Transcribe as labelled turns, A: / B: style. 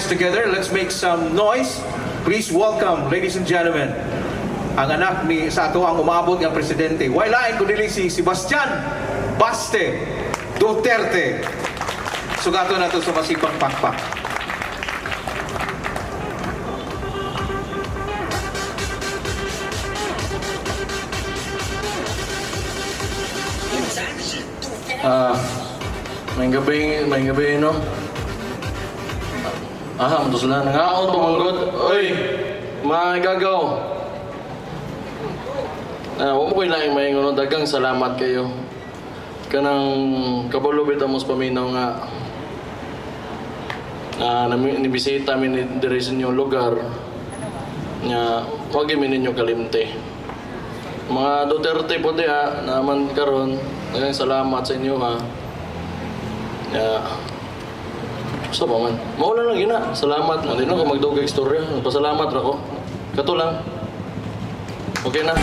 A: hands together. Let's make some noise. Please welcome, ladies and gentlemen, ang anak ni sa ato ang umabot ng presidente. Wailain ko dili si Sebastian Baste Duterte. Sugato na to sa masipang pakpak.
B: May gabi, no? Matos na. Nangaon tumanggot. Oy, mga gagaw. Huwag mo ko ilaing may ngono. Dagang salamat kayo. Kanang kabulubit amos paminaw nga. Nibisita min diri sa inyong lugar. Nga, huwag imin ninyo kalimte. Mga Duterte po naman karon. Dagang salamat sa inyo ha. Sa pa man. Maula lang yun na. Salamat. Hindi na ko magdugay istorya. Pasalamat ra ko. Kato lang. Okay na.